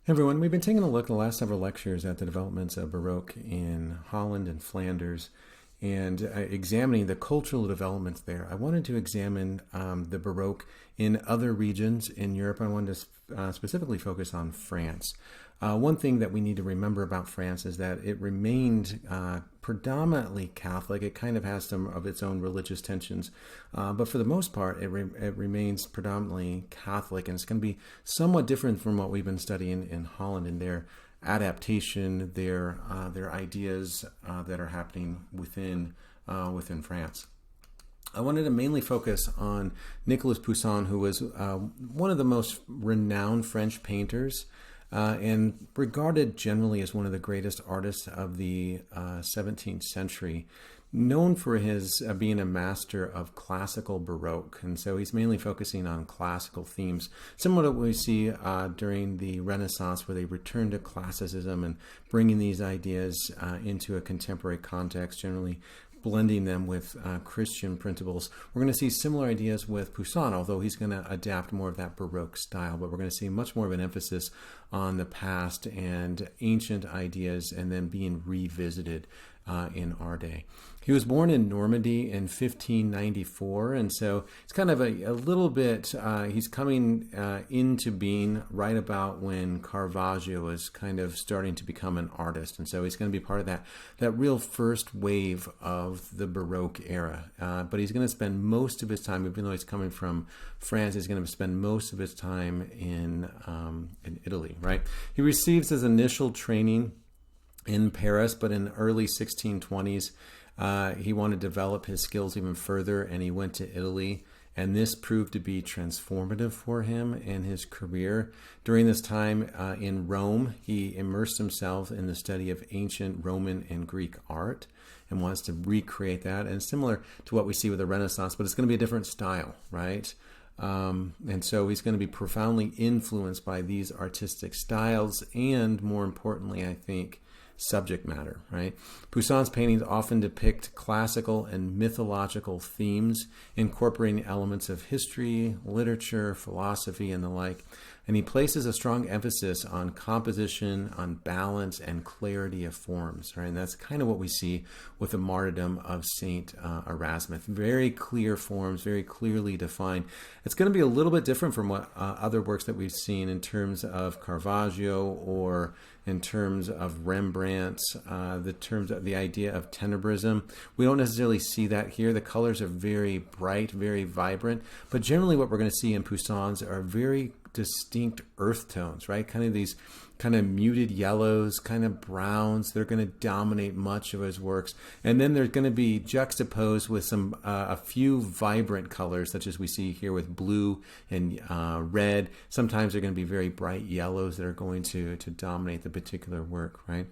Hey everyone, we've been taking a look the last several lectures at the developments of Baroque in Holland and Flanders and examining the cultural developments there. I wanted to examine the Baroque in other regions in Europe. I wanted to specifically focus on France. One thing that we need to remember about France is that it remained predominantly Catholic. It kind of has some of its own religious tensions, but for the most part, it remains predominantly Catholic, and it's going to be somewhat different from what we've been studying in Holland and their adaptation, their ideas that are happening within France. I wanted to mainly focus on Nicolas Poussin, who was one of the most renowned French painters and regarded generally as one of the greatest artists of the 17th century, known for his being a master of classical Baroque. And so he's mainly focusing on classical themes, similar to what we see during the Renaissance, where they returned to classicism and bringing these ideas into a contemporary context, generally blending them with Christian principles. We're going to see similar ideas with Poussin, although he's going to adapt more of that Baroque style, but we're going to see much more of an emphasis on the past and ancient ideas and then being revisited in our day. He was born in Normandy in 1594, and so it's kind of a little bit, he's coming into being right about when Caravaggio was kind of starting to become an artist, and so he's going to be part of that real first wave of the Baroque era. But he's going to spend most of his time, even though he's coming from France, he's going to spend most of his time in Italy, right? He receives his initial training in Paris, but in the early 1620s, he wanted to develop his skills even further, and he went to Italy, and this proved to be transformative for him in his career. During this time in Rome, he immersed himself in the study of ancient Roman and Greek art and wants to recreate that, and similar to what we see with the Renaissance, but it's going to be a different style, right? And so he's going to be profoundly influenced by these artistic styles and, more importantly, I think, subject matter, right? Poussin's paintings often depict classical and mythological themes, incorporating elements of history, literature, philosophy, and the like. And he places a strong emphasis on composition, on balance, and clarity of forms, right? And that's kind of what we see with the martyrdom of Saint Erasmus. Very clear forms, very clearly defined. It's going to be a little bit different from what other works that we've seen in terms of Caravaggio or in terms of Rembrandt, the idea of tenebrism. We don't necessarily see that here. The colors are very bright, very vibrant, but generally what we're going to see in Poussin's are very distinct earth tones, right? Kind of these kind of muted yellows, kind of browns. They're going to dominate much of his works. And then they're going to be juxtaposed with some a few vibrant colors, such as we see here with blue and red. Sometimes they're going to be very bright yellows that are going to dominate the particular work, right?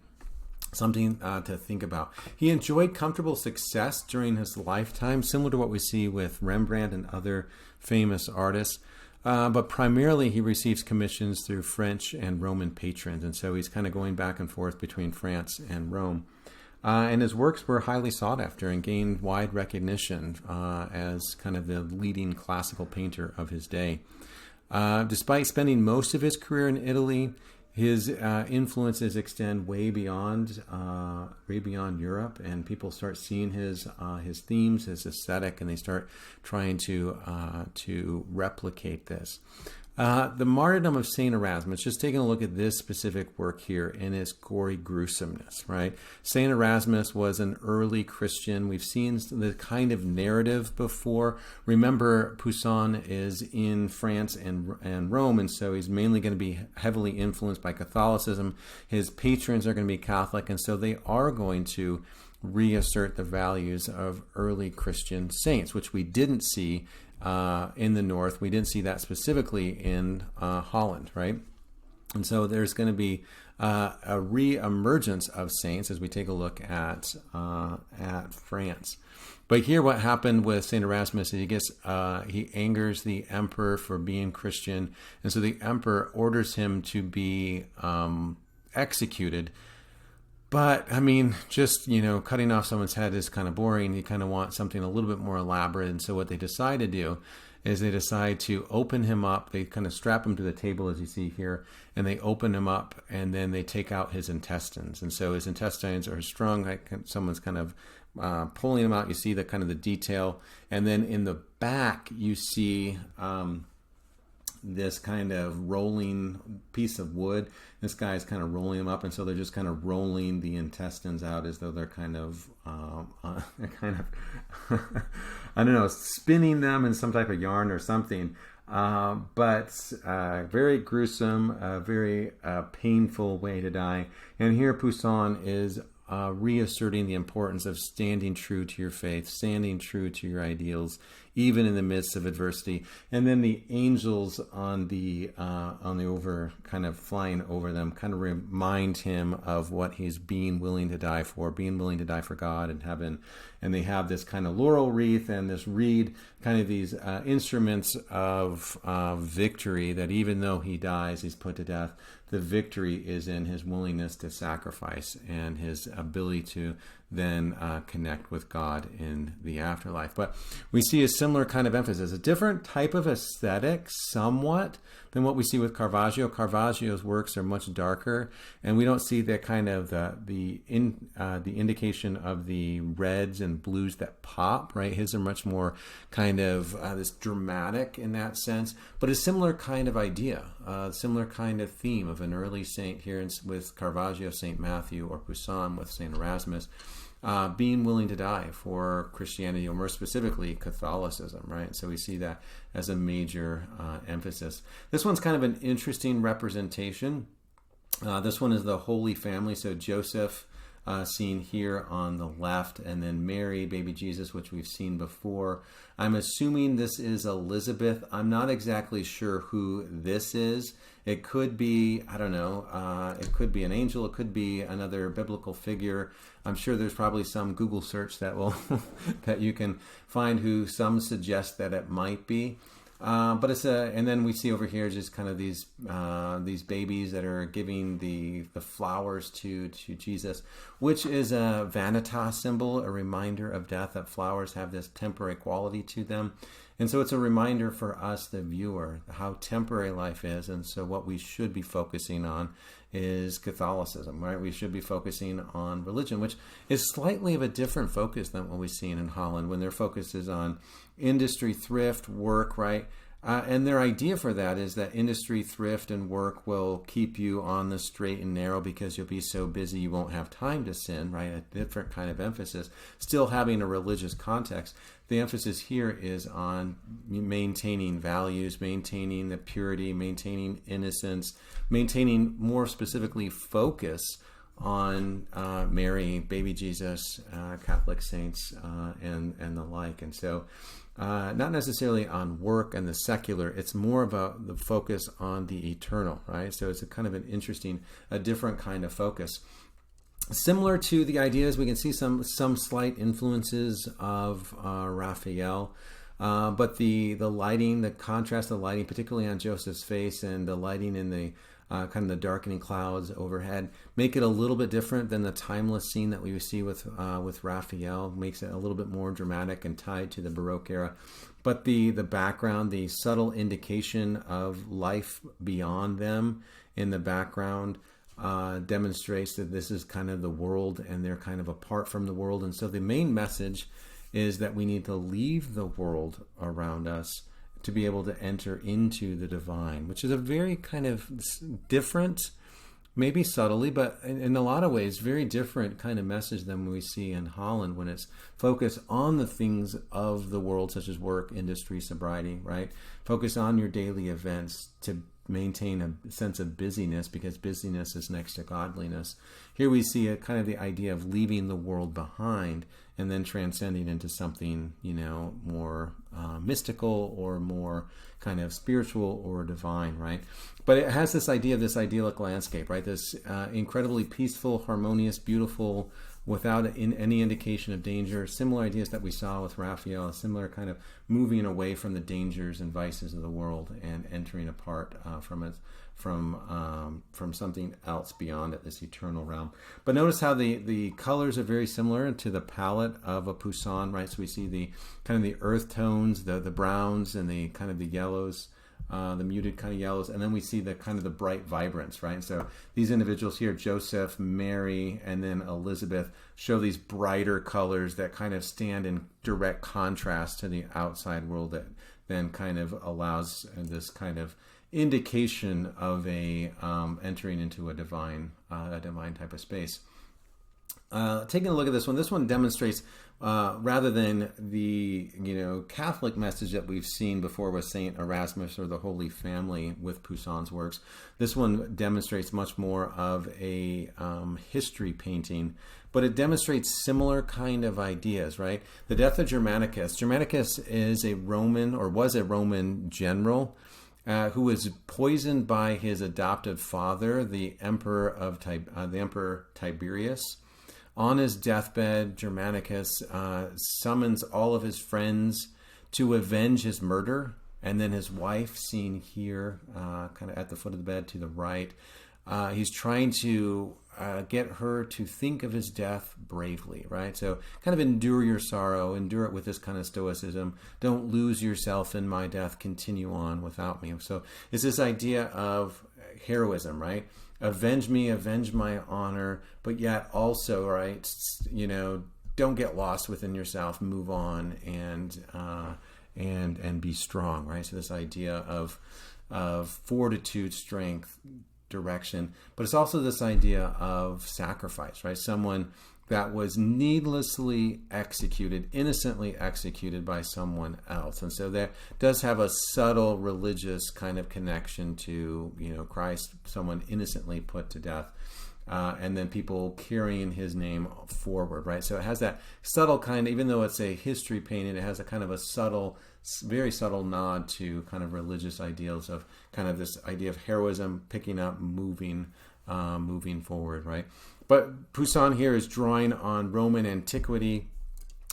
Something to think about. He enjoyed comfortable success during his lifetime, similar to what we see with Rembrandt and other famous artists. But primarily he receives commissions through French and Roman patrons, and so he's kind of going back and forth between France and Rome. And his works were highly sought after and gained wide recognition as kind of the leading classical painter of his day. Despite spending most of his career in Italy, his influences extend way beyond Europe, and people start seeing his themes, his aesthetic, and they start trying to replicate this. The Martyrdom of Saint Erasmus, just taking a look at this specific work here in its gory gruesomeness, right? Saint Erasmus was an early Christian. We've seen the kind of narrative before. Remember, Poussin is in France and Rome, and so he's mainly going to be heavily influenced by Catholicism. His patrons are going to be Catholic, and so they are going to reassert the values of early Christian saints, which we didn't see in the north. We didn't see that specifically in Holland, right? And so there's going to be a re-emergence of saints as we take a look at France. But here, what happened with Saint Erasmus is he angers the emperor for being Christian, and so the emperor orders him to be executed. But, I mean, just, cutting off someone's head is kind of boring. You kind of want something a little bit more elaborate. And so what they decide to do is they decide to open him up. They kind of strap him to the table, as you see here, and they open him up, and then they take out his intestines. And so his intestines are strung, like someone's kind of pulling him out. You see the kind of the detail. And then in the back, you see this kind of rolling piece of wood. This guy's kind of rolling them up, and so they're just kind of rolling the intestines out as though they're kind of, I don't know, spinning them in some type of yarn or something. But very gruesome, very painful way to die. And here Poussin is reasserting the importance of standing true to your faith, standing true to your ideals, even in the midst of adversity. And then the angels on the over, kind of flying over them, kind of remind him of what he's being willing to die for God and heaven. And they have this kind of laurel wreath and this reed, kind of these instruments of victory, that even though he dies, he's put to death, the victory is in his willingness to sacrifice and his ability to then connect with God in the afterlife. But we see a similar kind of emphasis, a different type of aesthetic somewhat than what we see with Caravaggio. Caravaggio's works are much darker, and we don't see that kind of the indication of the reds and blues that pop, right? His are much more kind of this dramatic in that sense, but a similar kind of idea, similar kind of theme of an early saint here with Caravaggio, St. Matthew, or Poussin with St. Erasmus, being willing to die for Christianity, or more specifically Catholicism, right? So we see that as a major emphasis. This one's kind of an interesting representation. This one is the Holy Family. So Joseph seen here on the left, and then Mary, baby Jesus, which we've seen before. I'm assuming this is Elizabeth. I'm not exactly sure who this is. It could be, I don't know, it could be an angel, it could be another biblical figure. I'm sure there's probably some Google search that will that you can find who some suggest that it might be. But it's and then we see over here just kind of these babies that are giving the flowers to Jesus, which is a vanitas symbol, a reminder of death, that flowers have this temporary quality to them. And so it's a reminder for us, the viewer, how temporary life is. And so what we should be focusing on is Catholicism, right? We should be focusing on religion, which is slightly of a different focus than what we've seen in Holland, when their focus is on industry, thrift, work, right? And their idea for that is that industry, thrift, and work will keep you on the straight and narrow because you'll be so busy you won't have time to sin, right? A different kind of emphasis. Still having a religious context. The emphasis here is on maintaining values, maintaining the purity, maintaining innocence, maintaining, more specifically, focus on Mary, baby Jesus, Catholic saints, and the like. And so not necessarily on work and the secular, it's more about the focus on the eternal, right? So it's a kind of an interesting, a different kind of focus. Similar to the ideas, we can see some slight influences of Raphael, but the lighting, the contrast of the lighting, particularly on Joseph's face, and the lighting in the kind of the darkening clouds overhead, make it a little bit different than the timeless scene that we see with Raphael. Makes it a little bit more dramatic and tied to the Baroque era. But the background, the subtle indication of life beyond them in the background, demonstrates that this is kind of the world, and they're kind of apart from the world. And so the main message is that we need to leave the world around us to be able to enter into the divine, which is a very kind of different, maybe subtly, but in a lot of ways, very different kind of message than we see in Holland, when it's focused on the things of the world, such as work, industry, sobriety, right? Focus on your daily events to maintain a sense of busyness, because busyness is next to godliness. Here we see a kind of the idea of leaving the world behind and then transcending into something, more mystical, or more kind of spiritual or divine, right? But it has this idea of this idyllic landscape, right? This incredibly peaceful, harmonious, beautiful, without any indication of danger. Similar ideas that we saw with Raphael, a similar kind of moving away from the dangers and vices of the world and entering apart from from something else beyond it, this eternal realm. But notice how the colors are very similar to the palette of a Poussin, right? So we see the kind of the earth tones, the browns, and the kind of the yellows, the muted kind of yellows, and then we see the kind of the bright vibrance, right? And so these individuals here, Joseph, Mary, and then Elizabeth, show these brighter colors that kind of stand in direct contrast to the outside world, that then kind of allows this kind of indication of a entering into a divine type of space. Taking a look at this one demonstrates rather than the Catholic message that we've seen before with Saint Erasmus or the Holy Family with Poussin's works. This one demonstrates much more of a history painting, but it demonstrates similar kind of ideas, right? The death of Germanicus. Germanicus is a Roman, or was a Roman general, who was poisoned by his adoptive father, the Emperor Tiberius. On his deathbed, Germanicus summons all of his friends to avenge his murder, and then his wife, seen here, kind of at the foot of the bed to the right, he's trying to get her to think of his death bravely, right? So kind of endure your sorrow, endure it with this kind of stoicism. Don't lose yourself in my death, continue on without me. So it's this idea of heroism, right? Avenge me, avenge my honor, but yet also, right, don't get lost within yourself, move on and be strong, right? So this idea of fortitude, strength, direction, but it's also this idea of sacrifice, right? Someone that was needlessly executed, innocently executed by someone else. And so that does have a subtle religious kind of connection to, Christ, someone innocently put to death. And then people carrying his name forward, right? So it has that subtle kind, even though it's a history painting, it has a kind of a subtle, very subtle nod to kind of religious ideals of kind of this idea of heroism, picking up, moving forward, right? But Poussin here is drawing on Roman antiquity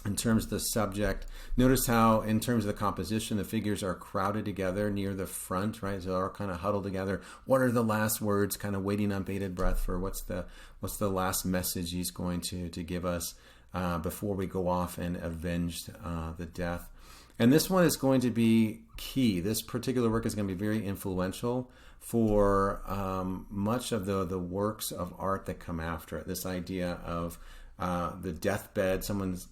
in terms of the subject. Notice how, in terms of the composition, the figures are crowded together near the front, right? So they're kind of huddled together. What are the last words? Kind of waiting on bated breath for what's the last message he's going to give us before we go off and avenge the death. And this one is going to be key. This particular work is going to be very influential for much of the works of art that come after it. This idea of the deathbed, someone's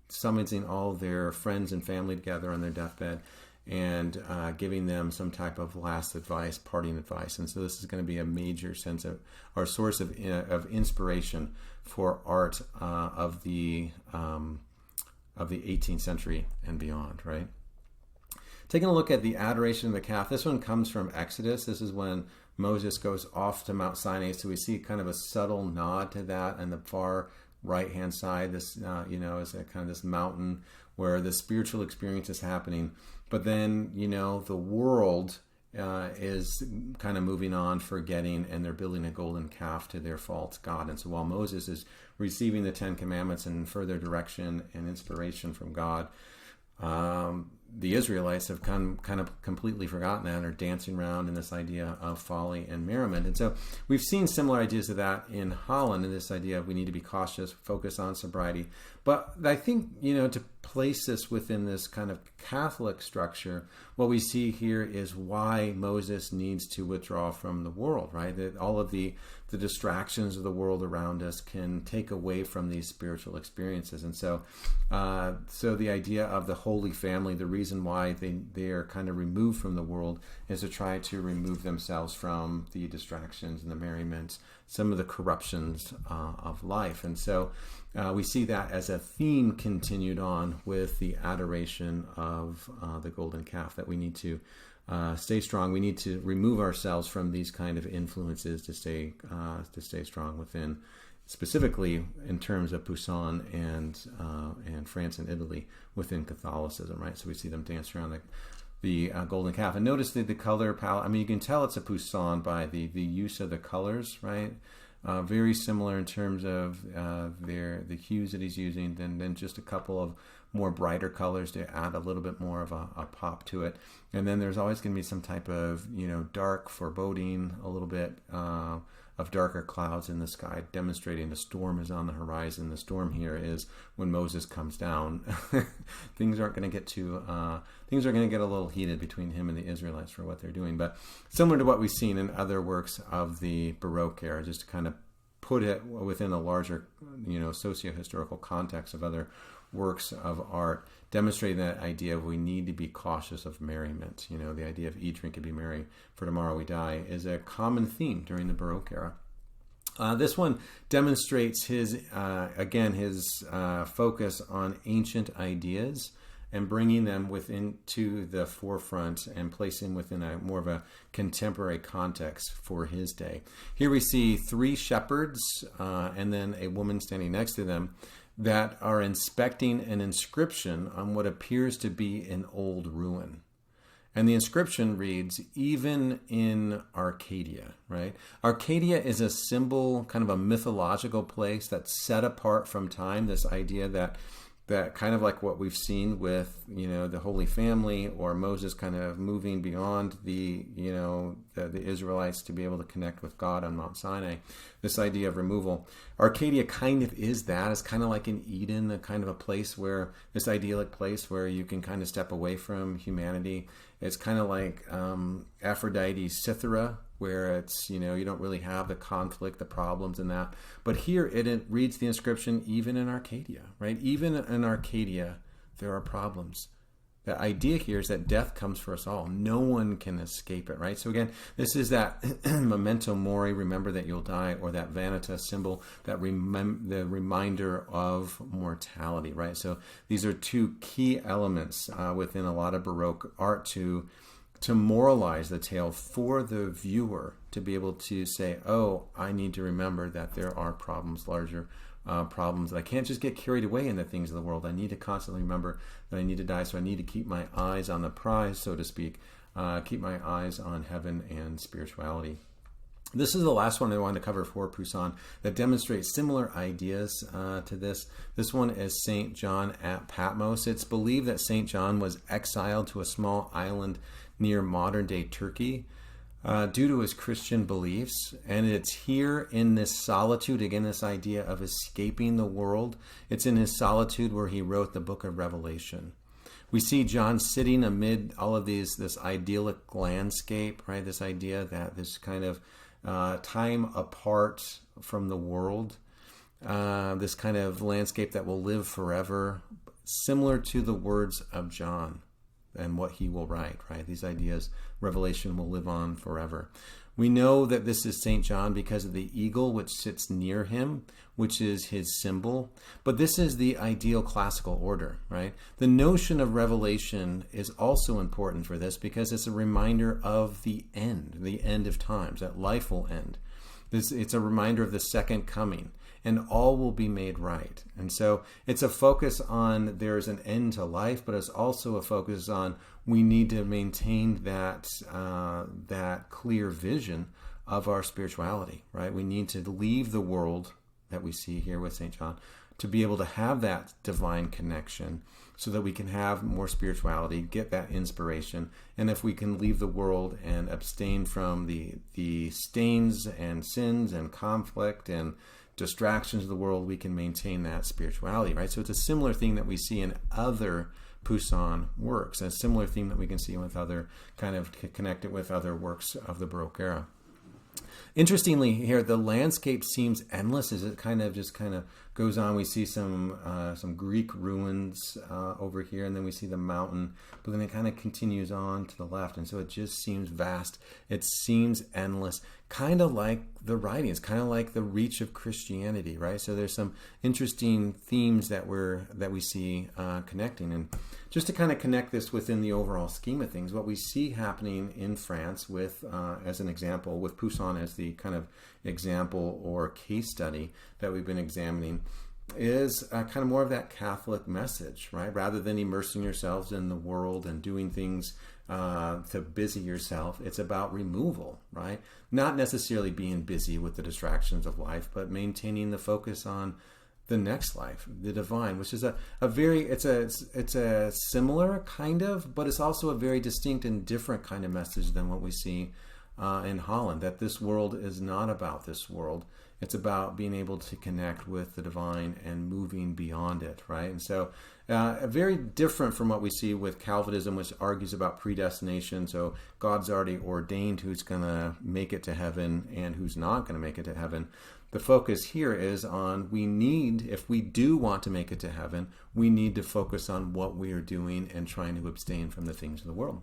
summoning all their friends and family together on their deathbed and giving them some type of last advice, parting advice. And so this is going to be a major sense of, or source of inspiration for art of the 18th century and beyond, right? Taking a look at the adoration of the calf, this one comes from Exodus. This is when Moses goes off to Mount Sinai, so we see kind of a subtle nod to that on the far right-hand side. This, is a kind of this mountain where the spiritual experience is happening. But then, the world is kind of moving on, forgetting, and they're building a golden calf to their false god. And so while Moses is receiving the Ten Commandments and further direction and inspiration from God, the Israelites have kind of completely forgotten that and are dancing around in this idea of folly and merriment. And so we've seen similar ideas of that in Holland, and this idea of we need to be cautious, focus on sobriety. But I think, to place this within this kind of Catholic structure, what we see here is why Moses needs to withdraw from the world, right? That all of the distractions of the world around us can take away from these spiritual experiences. And so the idea of the Holy Family, the reason why they are kind of removed from the world is to try to remove themselves from the distractions and the merriments, some of the corruptions of life. And so we see that as a theme continued on with the adoration of the golden calf, that we need to stay strong. We need to remove ourselves from these kind of influences to stay strong within, specifically in terms of Poussin and France and Italy within Catholicism, right? So we see them dance around the golden calf. And notice the color palette. I mean, you can tell it's a Poussin by the use of the colors, right? Very similar in terms of the hues that he's using, then just a couple of more brighter colors to add a little bit more of a pop to it. And then there's always going to be some type of, dark foreboding, a little bit of darker clouds in the sky, demonstrating a storm is on the horizon. The storm here is when Moses comes down. Things are going to get a little heated between him and the Israelites for what they're doing. But similar to what we've seen in other works of the Baroque era, just to kind of put it within a larger, socio-historical context of other works of art, demonstrating that idea of we need to be cautious of merriment. The idea of eat, drink, and be merry, for tomorrow we die, is a common theme during the Baroque era. This one demonstrates his focus on ancient ideas and bringing them to the forefront and placing within more of a contemporary context for his day. Here we see 3 shepherds and then a woman standing next to them that are inspecting an inscription on what appears to be an old ruin. And the inscription reads, "Even in Arcadia," right? Arcadia is a symbol, kind of a mythological place that's set apart from time. This idea that kind of like what we've seen with, the Holy Family or Moses kind of moving beyond the Israelites to be able to connect with God on Mount Sinai, this idea of removal. Arcadia kind of is that. It's kind of like in Eden, a kind of a place where, this idyllic place where you can kind of step away from humanity. It's kind of like Aphrodite's Cythera, where it's, you don't really have the conflict, the problems and that. But here it reads the inscription, even in Arcadia, right? Even in Arcadia, there are problems. The idea here is that death comes for us all. No one can escape it, right? So again, this is that memento mori, remember that you'll die, or that vanitas symbol, that the reminder of mortality, right? So these are 2 key elements within a lot of Baroque art to moralize the tale for the viewer, to be able to say, oh, I need to remember that there are problems, larger problems, that I can't just get carried away in the things of the world. I need to constantly remember that I need to die, so I need to keep my eyes on the prize, so to speak, keep my eyes on heaven and spirituality. This is the last one I wanted to cover for Poussin that demonstrates similar ideas to this. This one is St. John at Patmos. It's believed that St. John was exiled to a small island near modern-day Turkey due to his Christian beliefs. And it's here in this solitude, again, this idea of escaping the world. It's in his solitude where he wrote the book of Revelation. We see John sitting amid all of this idyllic landscape, right? This idea that this kind of time apart from the world, this kind of landscape that will live forever, similar to the words of John and what he will write, right? These ideas, Revelation will live on forever. We know that this is St. John because of the eagle which sits near him, which is his symbol. But this is the ideal classical order, right? The notion of revelation is also important for this because it's a reminder of the end of times, that life will end. It's a reminder of the second coming, and all will be made right. And so it's a focus on there's an end to life, but it's also a focus on we need to maintain that clear vision of our spirituality, right? We need to leave the world that we see here with St. John to be able to have that divine connection so that we can have more spirituality, get that inspiration. And if we can leave the world and abstain from the stains and sins and conflict and distractions of the world, we can maintain that spirituality, right? So it's a similar thing that we see in other Poussin works, a similar theme that we can see with other, kind of connect it with other works of the Baroque era. Interestingly here, the landscape seems endless as it kind of goes on. We see some Greek ruins over here, and then we see the mountain, but then it kind of continues on to the left, and so it just seems vast. It seems endless, kind of like the writings, kind of like the reach of Christianity, right? So there's some interesting themes that we see connecting. And just to kind of connect this within the overall scheme of things, what we see happening in France with, as an example, with Poussin as the kind of example or case study that we've been examining, is kind of more of that Catholic message, right? Rather than immersing yourselves in the world and doing things to busy yourself, it's about removal, right? Not necessarily being busy with the distractions of life, but maintaining the focus on the next life, the divine, which is a very, it's a similar kind of, but it's also a very distinct and different kind of message than what we see in Holland, that this world is not about this world. It's about being able to connect with the divine and moving beyond it, right? And so very different from what we see with Calvinism, which argues about predestination. So God's already ordained who's going to make it to heaven and who's not going to make it to heaven. The focus here is on if we do want to make it to heaven, we need to focus on what we are doing and trying to abstain from the things of the world.